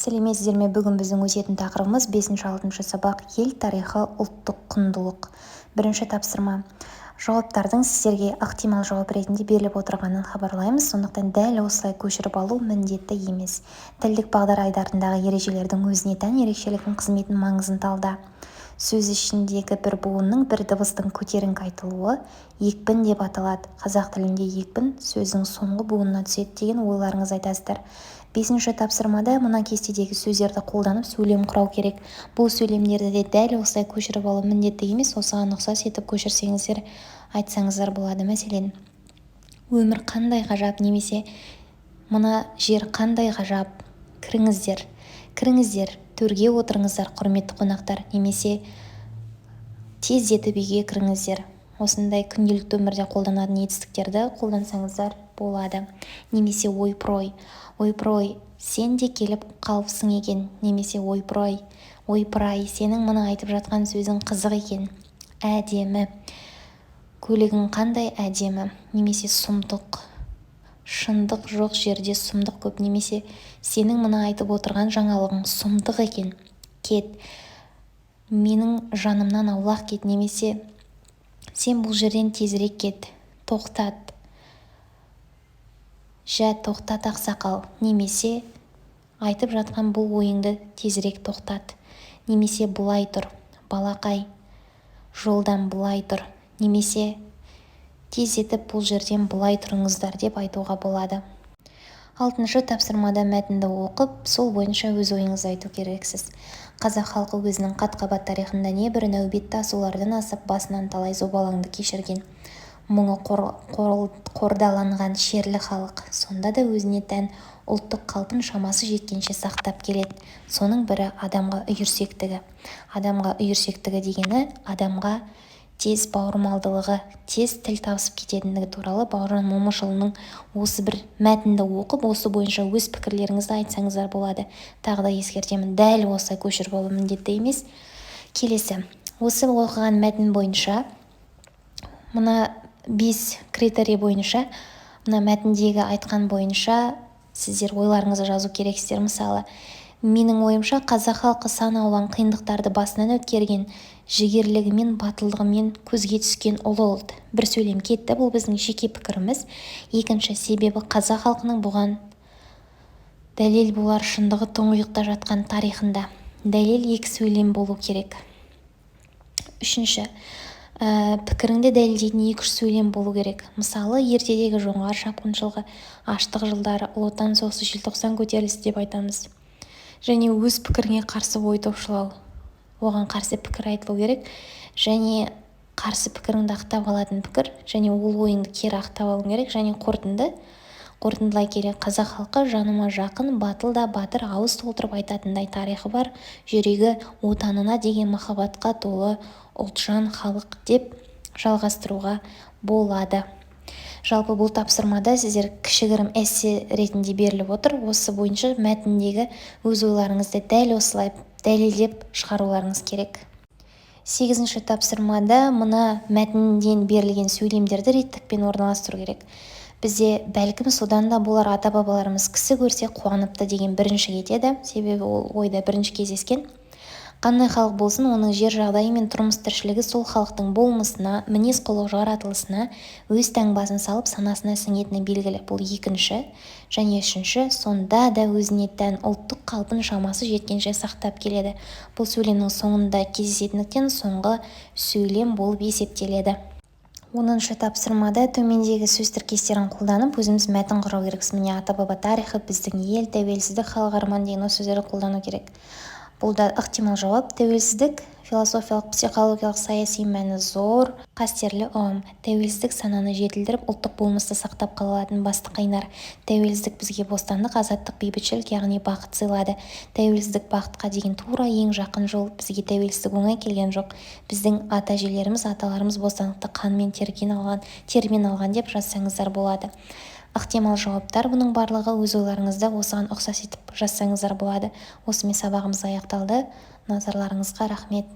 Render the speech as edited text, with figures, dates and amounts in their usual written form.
сәлеметсіздер ме? Бүгін біздің өтетін тақырыбымыз 5-6 сабақ ел тарихы ұлттық құндылық. Бірінші тапсырма. Жауаптардың сіздерге ықтимал жауап ретінде беріліп отырғанын хабарлаймыз, сондықтан дәл осылай көшіріп алу міндетті емес. Тілдік бағдар айдарындағы ережелердің өзіне тән ерекшеліктің қызметін маңызын талда. Сөз ішіндегі бір буынның бір дыбыстың көтеріңкі айтылуы екпін деп аталады. Қазақ тілінде екпін сөздің соңғы буынына түседі деген ойларыңыз айтасыздар. 5-ші тапсырмада мына кестедегі сөздерді қолданып сөйлем құрау керек. Бұл сөйлемдерді де дәл осылай көшіріп алу міндетті емес, осыған ұқсас етіп көшірсеңіздер, айтсаңыздар болады. Мәселен, өмір қандай ғажап, немесе мына жер қандай ғажап, кіріңіздер. Кіріңіздер, төрге отырыңыздар, құрметті қонақтар, немесе тездетіп үйге кіріңіздер. Осындай күнделікті өмірде қолданатын етістіктерді қолдансаңыздар болады. Немесе ойпыр-ой, ойпыр-ой, сен де келіп қалыпсың екен. Немесе ойпыр-ой, ойпыр-ай, сенің мұны айтып жатқан сөзің қызық екен. Әдемі, көлігің қандай әдемі. Немесе сұмдық, шындық жоқ жерде сұмдық көп. Немесе сенің мұны айтып отырған жаңалығың сұмдық екен. Кет, менің жанымнан аулақ кет. Немесе сен бұл жерден тезірек кет. Тоқтат, жә тоқтат ақсақал. Немесе айтып жатқан бұл ойыңды тезірек тоқтат. Немесе бұлай тұр, балақай, жолдан бұлай тұр. Немесе тездетіп бұл жерден бұлай тұрыңыздар деп айтуға болады. 6-шы тапсырмада мәтінді оқып, сол бойынша өз ойыңызды айту керексіз. Қазақ халқы өзінің қат-қабат тарихында небір нәубетті асулардан асып, басынан талай зобалаңды кешірген. Мұңы қордаланған шерлі халық, сонда да өзіне тән ұлттық қалпын шамасы жеткенше сақтап келеді. Соның бірі адамға үйірсектігі. Адамға үйірсектігі дегені адамға тез бауырмалдылығы, тез тіл табысып кететіндігі туралы Бауыржан Момышұлының осы бір мәтінді оқып, осы бойынша өз пікірлеріңізді айтсаңыздар болады. Тағы да ескертемін, дәл осылай көшіріп алу міндетті емес. Келесі, осы оқыған мәтін бойынша, мына 5 критерий бойынша, мына мәтіндегі айтқан бойынша сіздер ойларыңызды жазу керексіздер. Мысалы, менің ойымша қазақ халқы сан алуан қиындықтарды басынан өткерген, жігерлігімен, батылдығымен көзге түскен ұлы ұлт. Бір сөйлем кетті, бұл біздің жеке пікіріміз. Екінші себебі қазақ халқының бұған дәлел болар шындығы тұңғиықта жатқан тарихында. Дәлел 2 сөйлем болу керек. Үшінші, пікіріңді дәлелдейтін 2-3 сөйлем болу керек. Мысалы, ертедегі жоңғар шапқыншылығы, аштық жылдары, ұлы отан соғысы, желтоқсан көтерілісі деп айтамыз. Және өз пікіріңе қарсы ой топшылау. Оған қарсы пікір айтылу керек, және қарсы пікіріңді ақтап алатын пікір, және ол ойыңды кері ақтап алу керек, және қорытындылай келе қазақ халқы жаныма жақын, батыл да батыр, ауыз толтырып айтатындай тарихы бар, жүрегі отанына деген махаббатқа толы ұлтжан халық деп жалғастыруға болады. Жалпы бұл тапсырмада сіздер кішігірім эссе ретінде беріліп отыр. Осы бойынша мәтіндегі өз ойларыңызды дәл осылай дәлелдеп шығаруларыңыз керек. 8-ші тапсырмада мына мәтінден берілген сөйлемдерді реттікпен орналастыру керек. Бізде бәлкім содан да болар ата-бабаларымыз кісі көрсе қуаныпты деген бірінші кетеді, себебі ол ойда бірінші кездескен. Қандай халық болсын, оның жер жағдайы мен тұрмыс тіршілігі сол халықтың болмысына, мінез құлық жаратылысына өз таңбасын салып санасына сіңетіні белгілі. Бұл 2-ші. Және 3-ші, сонда да өзіне тән ұлттық қалпын шамасы жеткенше сақтап келеді. Бұл сөйлемнің соңында кездесетіндіктен соңғы сөйлем болып есептеледі. 10-шы тапсырмада төмендегі сөз тіркестерін қолданып өзіміз мәтін құрау керекпіз. Міне ата-баба тарихы, біздің ел, тәуелсіздік, халық арманы деген осы сөздерді қолдану керек. Бұл да ықтимал жауап. Тәуелсіздік философиялық, психологиялық, саяси мәні зор, қастерлі ұғым. Тәуелсіздік сананы жетілдіріп, ұлттық болмысты сақтап қалатын басты қайнар. Тәуелсіздік бізге бостандық, азаттық, бейбітшілік, яғни бақыт сыйлады. Тәуелсіздік бақытқа деген тура ең жақын жол. Бізге тәуелсіздік оңай келген жоқ. Біздің ата-әжелеріміз, аталарымыз бостандықты қанмен термен алған деп жазсаңыздар болады. Ықтимал жауаптар, бұның барлығы өз ойларыңызды осыған ұқсас етіп жазсаңыздар болады. Осымен сабағымыз аяқталды. Назарларыңызға рахмет.